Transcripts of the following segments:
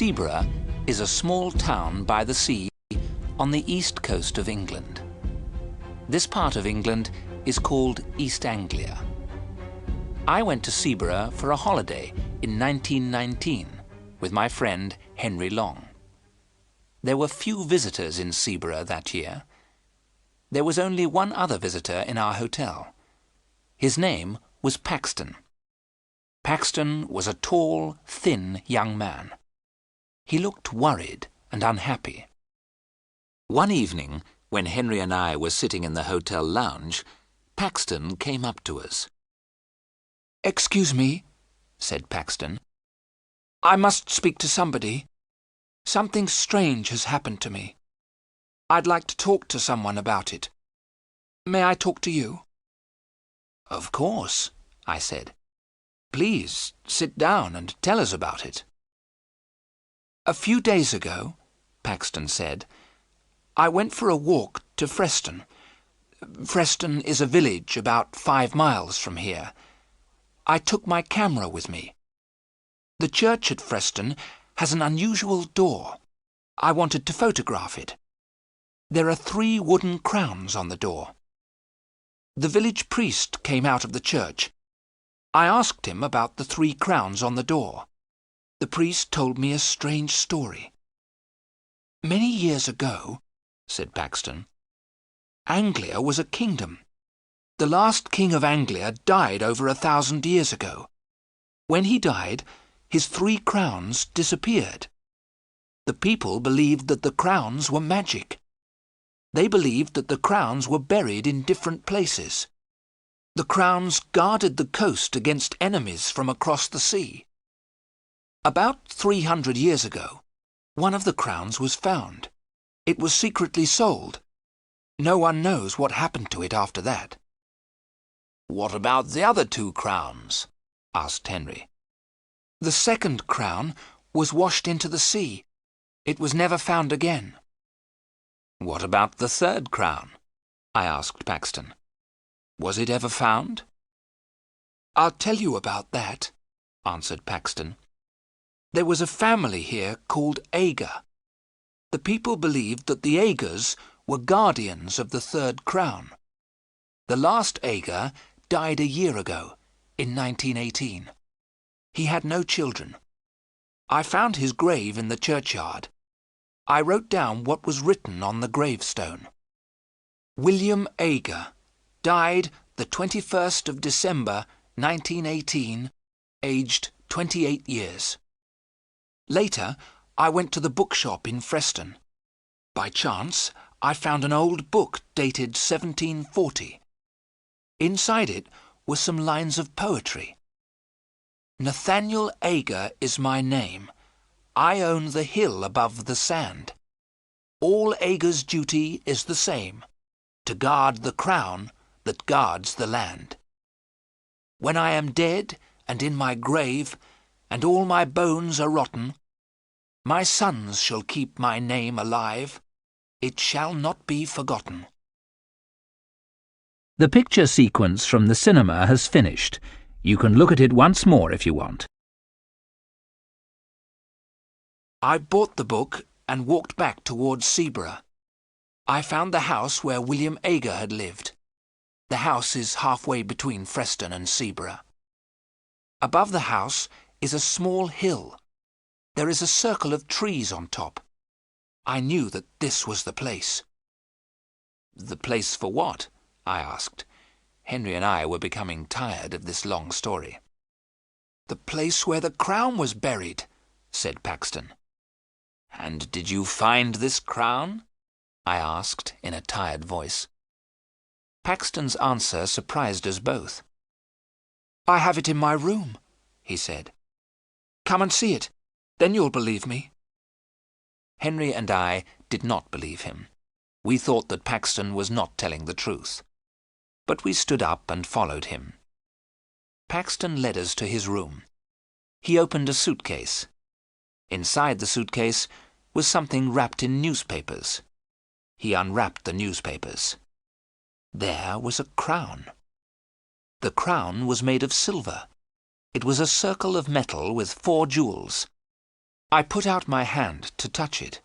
Seaburgh is a small town by the sea on the east coast of England. This part of England is called East Anglia. I went to Seaburgh for a holiday in 1919 with my friend Henry Long. There were few visitors in Seaburgh that year. There was only one other visitor in our hotel. His name was Paxton. Paxton was a tall, thin young man. He looked worried and unhappy. One evening, when Henry and I were sitting in the hotel lounge, Paxton came up to us. "Excuse me," said Paxton. "I must speak to somebody. Something strange has happened to me. I'd like to talk to someone about it. May I talk to you?" "Of course," I said. "Please sit down and tell us about it." "A few days ago," Paxton said, "I went for a walk to Preston. Preston is a village about 5 miles from here. I took my camera with me. The church at Preston has an unusual door. I wanted to photograph it. There are 3 wooden crowns on the door. The village priest came out of the church. I asked him about the 3 crowns on the door. The priest told me a strange story. Many years ago," said Paxton, "Anglia was a kingdom. The last king of Anglia died over 1,000 years ago. When he died, his 3 crowns disappeared. The people believed that the crowns were magic. They believed that the crowns were buried in different places. The crowns guarded the coast against enemies from across the sea. About 300 years ago, one of the crowns was found. It was secretly sold. No one knows what happened to it after that." "What about the other 2 crowns?" asked Henry. "The second crown was washed into the sea. It was never found again." "What about the 3rd crown?" I asked Paxton. "Was it ever found?" "I'll tell you about that," answered Paxton. "There was a family here called Agar. The people believed that the Agars were guardians of the 3rd crown. The last Agar died a year ago, in 1918. He had no children. I found his grave in the churchyard. I wrote down what was written on the gravestone. William Agar died the 21st of December, 1918, aged 28 years. Later, I went to the bookshop in Preston. By chance, I found an old book dated 1740. Inside it were some lines of poetry. "Nathaniel Agar is my name. I own the hill above the sand. All Agar's duty is the same, to guard the crown that guards the land. When I am dead and in my grave, and all my bones are rotten, my sons shall keep my name alive. It shall not be forgotten." The picture sequence from the cinema has finished. You can look at it once more if you want. I bought the book and walked back towards Seaburgh. I found the house where William Agar had lived. The house is halfway between Preston and Seaburgh. Above the house is a small hill. There is a circle of trees on top. I knew that this was the place. "The place for what?" I asked. Henry and I were becoming tired of this long story. "The place where the crown was buried," said Paxton. "And did you find this crown?" I asked in a tired voice. Paxton's answer surprised us both. "I have it in my room," he said. "Come and see it, then you'll believe me." Henry and I did not believe him. We thought that Paxton was not telling the truth. But we stood up and followed him. Paxton led us to his room. He opened a suitcase. Inside the suitcase was something wrapped in newspapers. He unwrapped the newspapers. There was a crown. The crown was made of silver. It was a circle of metal with 4 jewels. I put out my hand to touch it.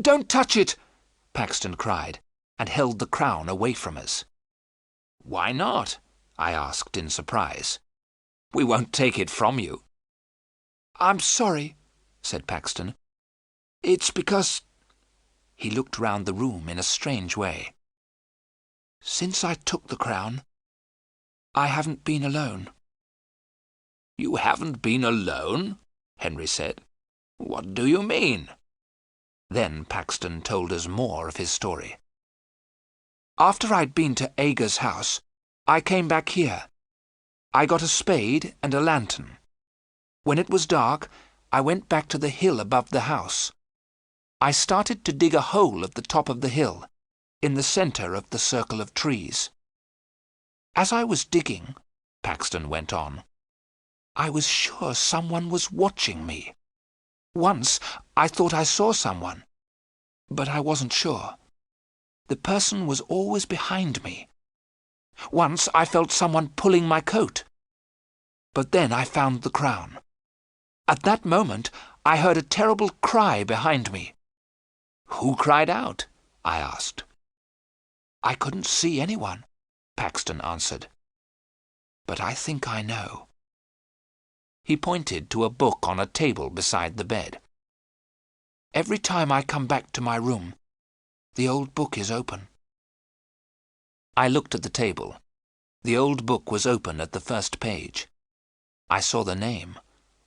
"Don't touch it!" Paxton cried, and held the crown away from us. "Why not?" I asked in surprise. "We won't take it from you." "I'm sorry," said Paxton. "It's because—" He looked round the room in a strange way. "Since I took the crown, I haven't been alone." "You haven't been alone?" Henry said. "What do you mean?" Then Paxton told us more of his story. "After I'd been to Aga's house, I came back here. I got a spade and a lantern. When it was dark, I went back to the hill above the house. I started to dig a hole at the top of the hill, in the centre of the circle of trees. As I was digging," Paxton went on, "I was sure someone was watching me. Once I thought I saw someone, but I wasn't sure. The person was always behind me. Once I felt someone pulling my coat. But then I found the crown. At that moment I heard a terrible cry behind me." "Who cried out?" I asked. "I couldn't see anyone," Paxton answered. "But I think I know." He pointed to a book on a table beside the bed. "Every time I come back to my room, the old book is open." I looked at the table. The old book was open at the first page. I saw the name,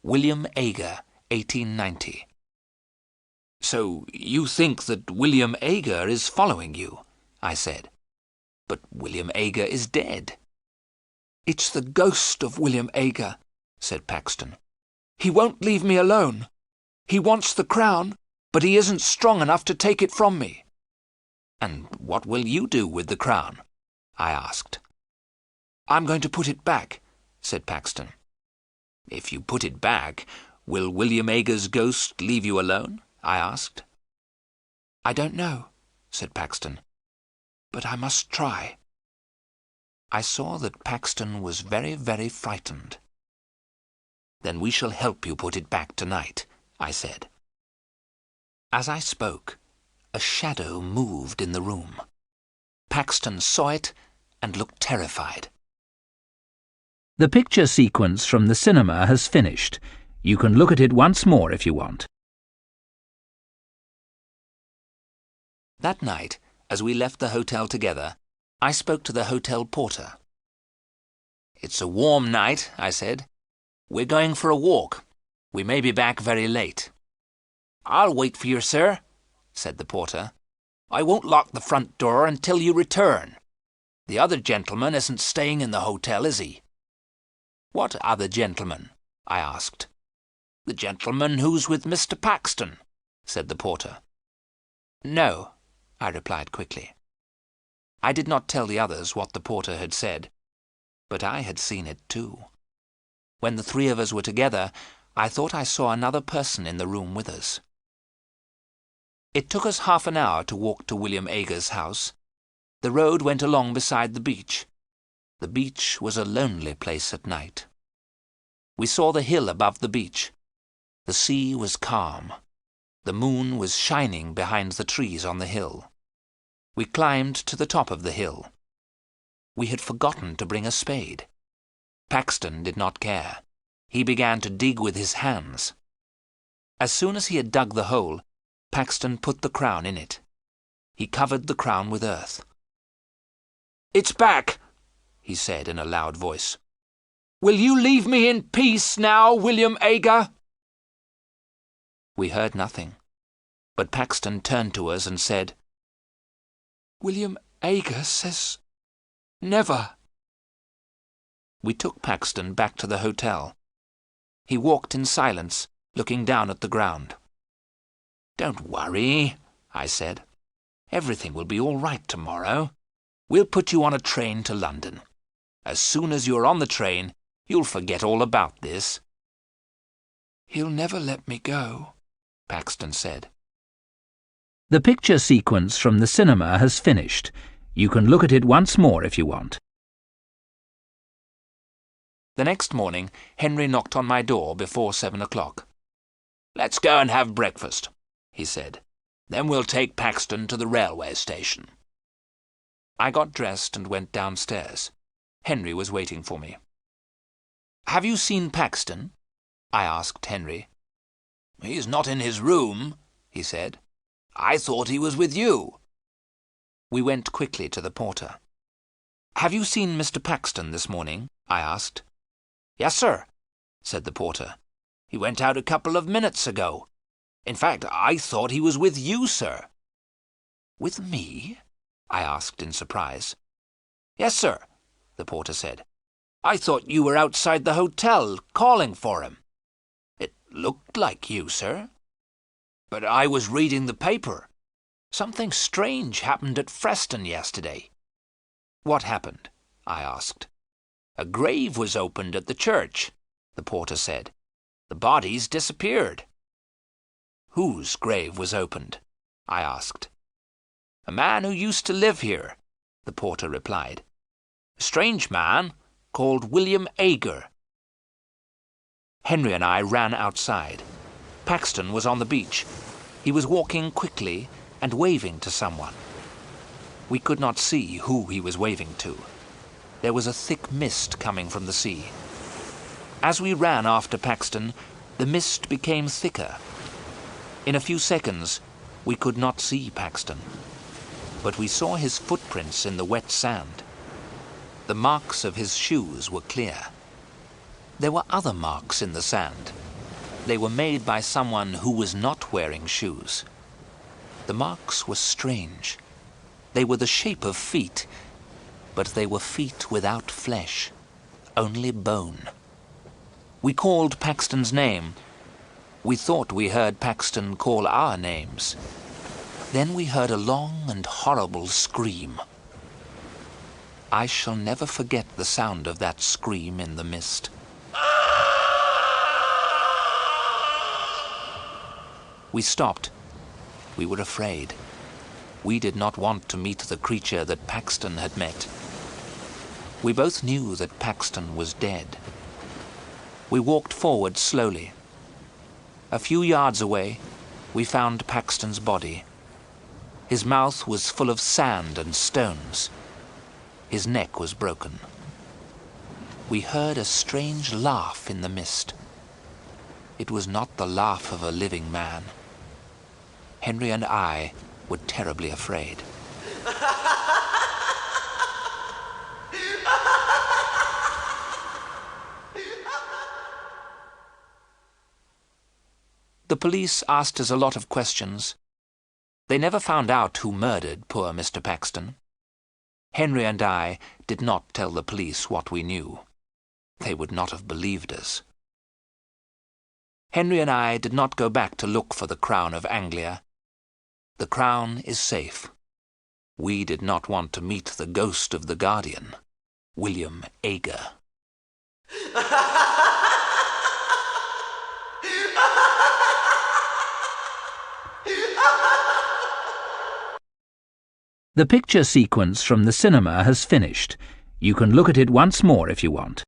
William Aga, 1890. "So you think that William Aga is following you?" I said. "But William Aga is dead." "It's the ghost of William Aga," said Paxton. "He won't leave me alone. He wants the crown, but he isn't strong enough to take it from me." "And what will you do with the crown?" I asked. "I'm going to put it back," said Paxton. "If you put it back, will William Aga's ghost leave you alone?" I asked. "I don't know," said Paxton, "but I must try." I saw that Paxton was very, very frightened. "Then we shall help you put it back tonight," I said. As I spoke, a shadow moved in the room. Paxton saw it and looked terrified. The picture sequence from the cinema has finished. You can look at it once more if you want. That night, as we left the hotel together, I spoke to the hotel porter. "It's a warm night," I said. "We're going for a walk. We may be back very late." "I'll wait for you, sir," said the porter. "I won't lock the front door until you return. The other gentleman isn't staying in the hotel, is he?" "What other gentleman?" I asked. "The gentleman who's with Mr. Paxton," said the porter. "No," I replied quickly. I did not tell the others what the porter had said, but I had seen it too. When the three of us were together, I thought I saw another person in the room with us. It took us half an hour to walk to William Aga's house. The road went along beside the beach. The beach was a lonely place at night. We saw the hill above the beach. The sea was calm. The moon was shining behind the trees on the hill. We climbed to the top of the hill. We had forgotten to bring a spade. Paxton did not care. He began to dig with his hands. As soon as he had dug the hole, Paxton put the crown in it. He covered the crown with earth. "It's back," he said in a loud voice. "Will you leave me in peace now, William Aga?" We heard nothing, but Paxton turned to us and said, "William Aga says never." We took Paxton back to the hotel. He walked in silence, looking down at the ground. "Don't worry," I said. "Everything will be all right tomorrow. We'll put you on a train to London. As soon as you're on the train, you'll forget all about this." "He'll never let me go," Paxton said. The picture sequence from the cinema has finished. You can look at it once more if you want. The next morning, Henry knocked on my door before 7 o'clock. "Let's go and have breakfast," he said. "Then we'll take Paxton to the railway station." I got dressed and went downstairs. Henry was waiting for me. "Have you seen Paxton?" I asked Henry. "He's not in his room," he said. "I thought he was with you." We went quickly to the porter. "Have you seen Mr. Paxton this morning?" I asked. "Yes, sir," said the porter. "He went out a couple of minutes ago. In fact, I thought he was with you, sir." "With me?" I asked in surprise. "Yes, sir," the porter said. "I thought you were outside the hotel calling for him. It looked like you, sir. But I was reading the paper. Something strange happened at Preston yesterday." "What happened?" I asked. "A grave was opened at the church," the porter said. "The bodies disappeared." "Whose grave was opened?" I asked. "A man who used to live here," the porter replied. "A strange man called William Ager." Henry and I ran outside. Paxton was on the beach. He was walking quickly and waving to someone. We could not see who he was waving to. There was a thick mist coming from the sea. As we ran after Paxton, the mist became thicker. In a few seconds, we could not see Paxton, but we saw his footprints in the wet sand. The marks of his shoes were clear. There were other marks in the sand. They were made by someone who was not wearing shoes. The marks were strange. They were the shape of feet, but they were feet without flesh, only bone. We called Paxton's name. We thought we heard Paxton call our names. Then we heard a long and horrible scream. I shall never forget the sound of that scream in the mist. We stopped. We were afraid. We did not want to meet the creature that Paxton had met. We both knew that Paxton was dead. We walked forward slowly. A few yards away, we found Paxton's body. His mouth was full of sand and stones. His neck was broken. We heard a strange laugh in the mist. It was not the laugh of a living man. Henry and I were terribly afraid. The police asked us a lot of questions. They never found out who murdered poor Mr. Paxton. Henry and I did not tell the police what we knew. They would not have believed us. Henry and I did not go back to look for the crown of Anglia. The crown is safe. We did not want to meet the ghost of the guardian, William Ager. The picture sequence from the cinema has finished. You can look at it once more if you want.